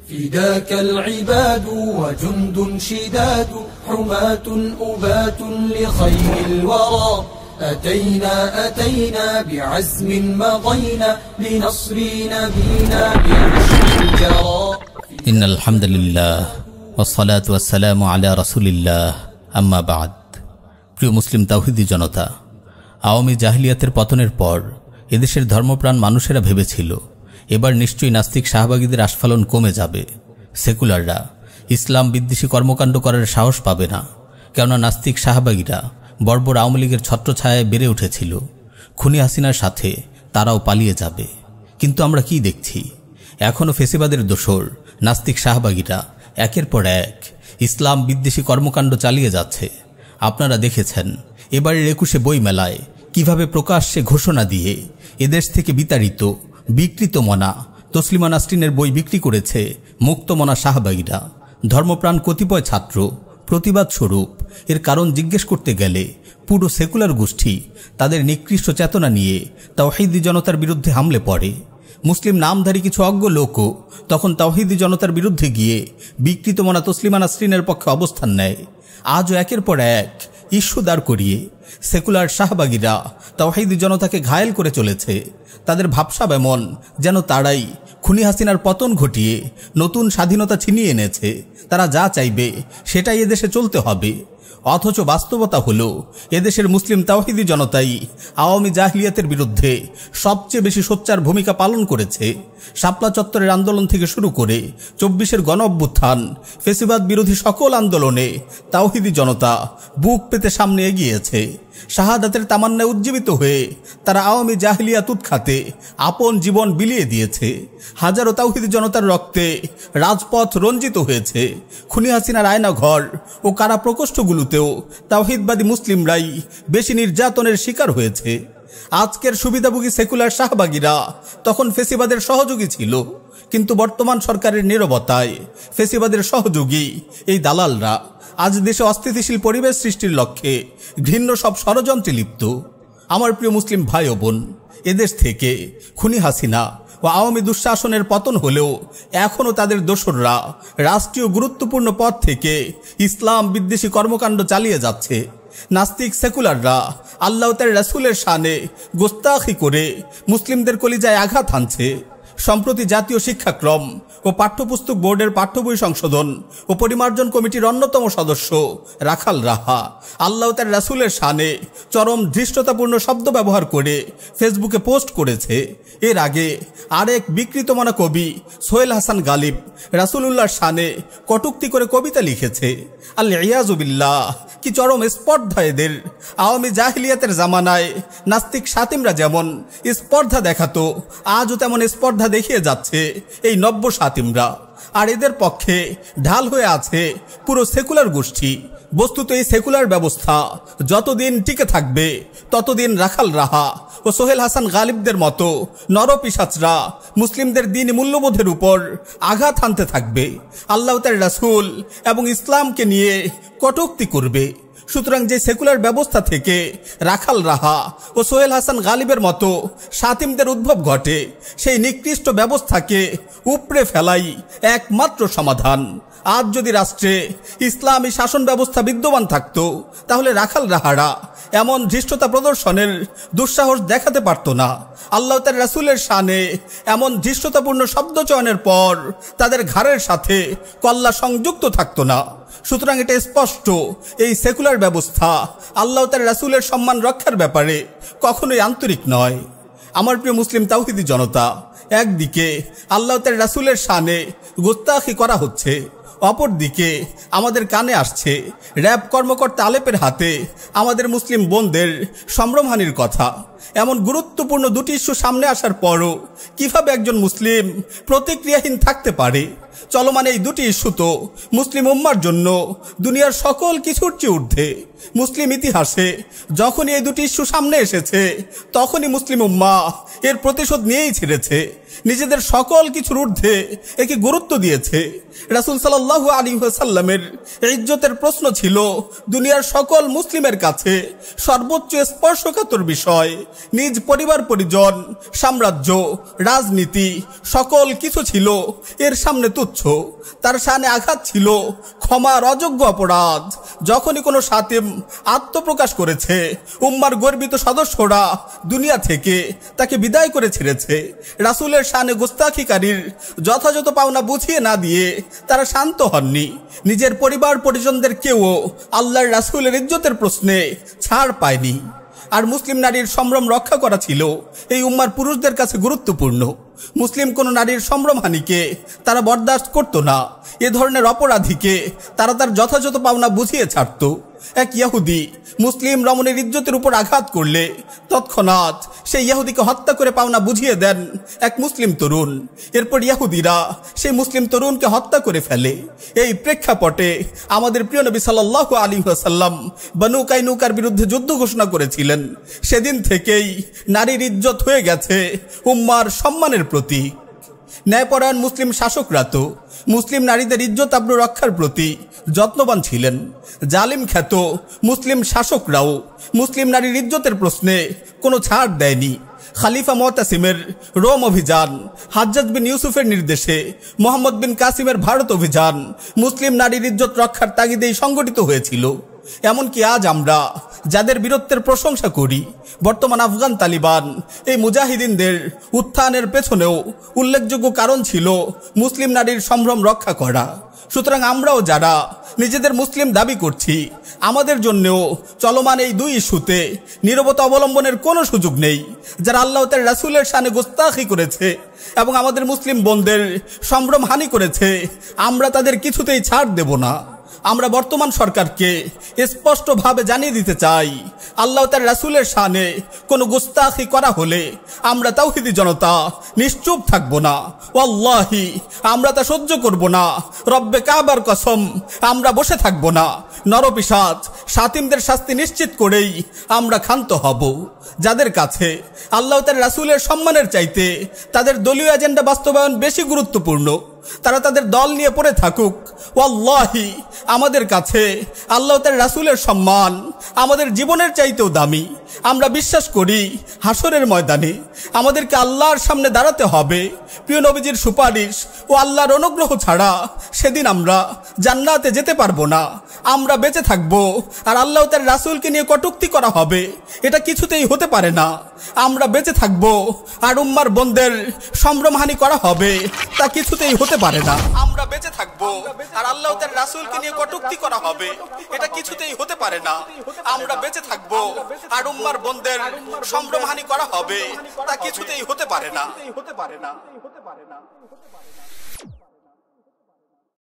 فداك العباد وجند شداد حماة أبات لخير الورى أتينا بعزم مضينا لنصر نبينا بعشر الجرى إن الحمد لله والصلاة والسلام على رسول الله أما بعد প্রিয় মুসলিম তাওহীদি জনতা, আওয়ামী জাহিলিয়াতের পতনের পর এদেশের ধর্মপ্রাণ মানুষেরা ভেবেছিল এবার নিশ্চয়ই নাস্তিক শাহবাগীদের আস্ফালন কমে যাবে। সেকুলাররা ইসলাম বিদ্বেষী কর্মকাণ্ড করার সাহস পাবে না, কেননা নাস্তিক শাহবাগীরা বর্বর আওয়ামী লীগের ছত্রছায়ায় বেড়ে উঠেছিল। খুনি হাসিনার সাথে তারাও পালিয়ে যাবে। কিন্তু আমরা কি দেখছি? এখনও ফেসিবাদের দোসর নাস্তিক শাহবাগীরা একের পর এক ইসলাম বিদ্বেষী কর্মকাণ্ড চালিয়ে যাচ্ছে। আপনারা দেখেছেন এবারের ২১শে বই মেলায় কিভাবে প্রকাশ্যে ঘোষণা দিয়ে এদেশ থেকে বিতাড়িত বিকৃত মনা তসলিমা নাসরিনের বই বিক্রি করেছে মুক্তমনা শাহবাগীরা। ধর্মপ্রাণ কতিপয় ছাত্র প্রতিবাদ স্বরূপ এর কারণ জিজ্ঞেস করতে গেলে পুরো সেকুলার গোষ্ঠী তাদের নিকৃষ্ট চেতনা নিয়ে তাওহীদি জনতার বিরুদ্ধে হামলে পড়ে। মুসলিম নামধারী কিছু অজ্ঞ লোকও তখন তাওহীদি জনতার বিরুদ্ধে গিয়ে বিকৃত মনা তসলিমা নাসরিনের পক্ষে অবস্থান নেয়। আজও একের পর এক ইস্যু দাঁড় করিয়ে সেকুলার শাহবাগীরা তাওহীদি জনতাকে ঘায়েল করে চলেছে। তাদের ভাবসাব এমন যেন তারাই খুনি হাসিনার পতন ঘটিয়ে নতুন স্বাধীনতা ছিনিয়ে এনেছে। তারা যা চাইবে সেটাই এদেশে চলতে হবে। অথচ বাস্তবতা হলো এদেশের মুসলিম তাওহীদি জনতাই আওয়ামী জাহিলিয়াতের বিরুদ্ধে সবচেয়ে বেশি সোচ্চার ভূমিকা পালন করেছে। শাপলা চত্বরের আন্দোলন থেকে শুরু করে ২৪-এর গণ অভ্যুত্থান, ফেসিবাদ বিরোধী সকল আন্দোলনে তাওহীদি জনতা বুক পেতে সামনে এগিয়েছে। শাহাদাতের তামান্নায় উজ্জীবিত হয়ে তারা আওয়ামী জাহিলিয়াত উৎখাতে আপন জীবন বিলিয়ে দিয়েছে। হাজারো তাওহীদি জনতার রক্তে রাজপথ রঞ্জিত হয়েছে। খুনি হাসিনার আয়নাঘর ও কারা প্রকোষ্ঠগুলোতেও তাওহীদবাদী মুসলিমরাই বেশি নির্যাতনের শিকার হয়েছে। আজকের সুবিধাভোগী সেকুলার শাহবাগীরা তখন ফেসিবাদের সহযোগী ছিল, কিন্তু বর্তমান সরকারের নীরবতায় ফেসিবাদের সহযোগী এই দালালরা আজ দেশে অস্থিতিশীল পরিবেশ সৃষ্টির লক্ষ্যে ঘৃণ্য সব ষড়যন্ত্রে লিপ্ত। আমার প্রিয় মুসলিম ভাই ও বোন, এদেশ থেকে খুনি হাসিনা ও আওয়ামী দুঃশাসনের পতন হলেও এখনও তাদের দোসররা রাষ্ট্রীয় গুরুত্বপূর্ণ পদ থেকে ইসলাম বিদ্বেষী কর্মকাণ্ড চালিয়ে যাচ্ছে। নাস্তিক সেকুলাররা আল্লাহ তার রাসূলের শানে গোস্তাখি করে মুসলিমদের কলিজায় আঘাত হানছে। সম্প্রতি জাতীয় শিক্ষাক্রম ও পাঠ্যপুস্তক বোর্ডের পাঠ্যবই সংশোধন ও পরিমার্জন কমিটির অন্যতম সদস্য রাখাল রাহা আল্লাহ তার রাসূলের শানে চরম ধৃষ্টতাপূর্ণ শব্দ ব্যবহার করে ফেসবুকে পোস্ট করেছে। এর আগে আরেক বিকৃতমনা কবি সোহেল হাসান গালিব রাসূলুল্লাহর শানে কটূক্তি করে কবিতা লিখেছে। আল্লাহ ইয়াযু বিল্লাহ, কি চরম স্পর্ধা এদের! আওয়ামী জাহিলিয়াতের জামানায় নাস্তিক শাতিমরা যেমন স্পর্ধা দেখাতো, আজও তেমন স্পর্ধা দেখিয়ে যাচ্ছে এই নব্য শাতিমরা। আর এদের পক্ষে ঢাল হয়ে আছে পুরো সেকুলার গোষ্ঠী। বস্তুত এই সেকুলার ব্যবস্থা যতদিন টিকে থাকবে ততদিন রাখাল রাহা ও সোহেল হাসান গালিবদের মতো নরপিশাচরা মুসলিমদের দ্বীনি মূল্যবোধের উপর আঘাত হানতে থাকবে, আল্লাহ তার রাসূল এবং ইসলামকে নিয়ে কটূক্তি করবে। সুতরাং যে সেকুলার ব্যবস্থা থেকে রাখাল রাহা ও সোহেল হাসান গালিবের মতো শাতিমদের উদ্ভব ঘটে, সেই নিকৃষ্ট ব্যবস্থাকে উপড়ে ফেলাই একমাত্র সমাধান। আজ যদি রাষ্ট্রে ইসলামী শাসন ব্যবস্থা বিদ্যমান থাকতো, তাহলে রাখাল রাহারা এমন ধৃষ্টতা প্রদর্শনের দুঃসাহস দেখাতে পারত না। আল্লাহ তার রাসূলের শানে এমন ধৃষ্টতাপূর্ণ শব্দ চয়নের পর তাদের ঘাড়ের সাথে কল্লা সংযুক্ত থাকতো না। সুতরাং এটা স্পষ্ট, এই সেকুলার ব্যবস্থা আল্লাহ তার রাসূলের সম্মান রক্ষার ব্যাপারে কখনোই আন্তরিক নয়। আমার প্রিয় মুসলিম তাওহীদি জনতা, একদিকে আল্লাহ তার রাসূলের শানে গোস্তাখি করা হচ্ছে, অপরদিকে আমাদের কানে আসছে র‍্যাব কর্মকর্তা আলেপের হাতে আমাদের মুসলিম বোনদের সম্ভ্রমহানির কথা। এমন গুরুত্বপূর্ণ দুটি ইস্যু সামনে আসার পরও কিভাবে একজন মুসলিম প্রতিক্রিয়াহীন থাকতে পারে? চলমান এই দুটি ইস্যু তো মুসলিম উম্মার জন্য দুনিয়ার সকল কিছুর চেয়ে ঊর্ধ্বে। মুসলিম ইতিহাসে যখনই এই দুটি ইস্যু সামনে এসেছে, তখনই মুসলিম উম্মা এর প্রতিশোধ নিয়েই ছেড়েছে। নিজেদের সকল কিছুর ঊর্ধ্বে একে গুরুত্ব দিয়েছে। রাসূল সাল্লাল্লাহু আলাইহি ওয়াসাল্লামের ইজ্জতের প্রশ্ন ছিল দুনিয়ার সকল মুসলিমের কাছে সর্বোচ্চ স্পর্শকাতর বিষয়। নিজ পরিবার পরিজন, সাম্রাজ্য, রাজনীতি সকল কিছু ছিল এর সামনে তুচ্ছ। তার শানে আঘাত ছিল ক্ষমার অযোগ্য অপরাধ। যখনই কোনো সাতিম আত্মপ্রকাশ করেছে, উম্মার গর্বিত সদস্যরা দুনিয়া থেকে তাকে বিদায় করে ছেড়েছে। রাসূলের শানে গোস্তাখিকারীর যথাযথ পাওনা বুঝিয়ে না দিয়ে তারা শান্ত হননি। নিজের পরিবার পরিজনদের কেউ আল্লাহর রাসূলের ইজ্জতের প্রশ্নে ছাড় পায়নি। আর মুসলিম নারীর সম্ভ্রম রক্ষা করা ছিল এই উম্মার পুরুষদের কাছে গুরুত্বপূর্ণ। মুসলিম কোন নারীর সম্ভ্রমহানিকে তারা বরদাস্ত করত না। এ ধরনের অপরাধীকে তারা তার যথাযথ পাওনা বুঝিয়ে ছাড়ত। এক ইহুদি মুসলিম রমণীর ইজ্জতের উপর আঘাত করলে তৎক্ষণাৎ সেই ইহুদিকে হত্যা করে পাওনা বুঝিয়ে দেন এক মুসলিম তরুণ। এরপর ইহুদিরা সেই মুসলিম তরুণকে হত্যা করে ফেলে। এই প্রেক্ষাপটে আমাদের প্রিয় নবী সাল্লাল্লাহু আলাইহি ওয়াসাল্লাম বনু কাইনুকার বিরুদ্ধে যুদ্ধ ঘোষণা করেছিলেন। সেদিন থেকেই নারীর ইজ্জত হয়ে গেছে উম্মার সম্মানের প্রতীক। ন্যায়পরায়ণ মুসলিম শাসকরা তো মুসলিম নারীদের ইজ্জত আবরু রক্ষার প্রতি যত্নবান ছিলেন। জালিম খ্যাত মুসলিম শাসকরাও মুসলিম নারীর ইজ্জতের প্রশ্নে কোনো ছাড় দেয়নি। খালিফা মুতাসিমের রোম অভিযান, হাজ্জাজ বিন ইউসুফের নির্দেশে মোহাম্মদ বিন কাসিমের ভারত অভিযান মুসলিম নারীর ইজ্জত রক্ষার তাগিদেই সংগঠিত হয়েছিল। এমনকি আজ আমরা যাদের বীরত্বের প্রশংসা করি, বর্তমান আফগান তালিবান এই মুজাহিদিনদের উত্থানের পেছনেও উল্লেখযোগ্য কারণ ছিল মুসলিম নারীর সম্ভ্রম রক্ষা করা। সুতরাং আমরাও যারা নিজেদের মুসলিম দাবি করছি, আমাদের জন্যও চলমান এই দুই ইস্যুতে নীরবতা অবলম্বনের কোনো সুযোগ নেই। যারা আল্লাহ তার রাসূলের শানে গোস্তাখি করেছে এবং আমাদের মুসলিম বোনদের সম্ভ্রম হানি করেছে, আমরা তাদের কিছুতেই ছাড় দেব না। আমরা বর্তমান সরকারকে স্পষ্টভাবে জানিয়ে দিতে চাই, আল্লাহ তার রাসূলের শানে কোনো গুস্তাখি করা হলে আমরা তাওহীদি জনতা নিশ্চুপ থাকব না। ওয়াল্লাহি আমরা তা সহ্য করব না। রব্বে কাবার কসম, আমরা বসে থাকব না। নরপিশাচ শাতিমদের শাস্তি নিশ্চিত করেই আমরা ক্ষান্ত হব। যাদের কাছে আল্লাহ তার রাসূলের সম্মানের চাইতে তাদের দলীয় এজেন্ডা বাস্তবায়ন বেশি গুরুত্বপূর্ণ, তারা তাদের দল নিয়ে পড়ে থাকুক। ওয়াল্লাহি আমাদের কাছে আল্লাহ তার রাসূলের সম্মান আমাদের জীবনের চাইতেও দামি। আমরা বিশ্বাস করি হাসরের ময়দানে আমাদেরকে আল্লাহর সামনে দাঁড়াতে হবে। প্রিয় নবীজির সুপারিশ ও আল্লাহর অনুগ্রহ ছাড়া সেদিন আমরা জান্নাতে যেতে পারবো না। আমরা বেঁচে থাকবো আর আল্লাহ তার রাসূলকে নিয়ে কটূক্তি করা হবে, এটা কিছুতেই হতে পারে না। আমরা বেঁচে থাকবো আর উম্মার বোনদের সম্ভ্রমহানি করা হবে, তা কিছুতেই হতে পারে না। আমরা বেঁচে থাকবো আর আল্লাহ তার রাসূলকে নিয়ে কটূক্তি করা হবে, এটা কিছুতেই হতে পারে না। আমরা বেঁচে থাকবো আর উম্মার বোনদের সম্ভ্রমহানি করা হবে, তা কিছুতেই হতে পারে না।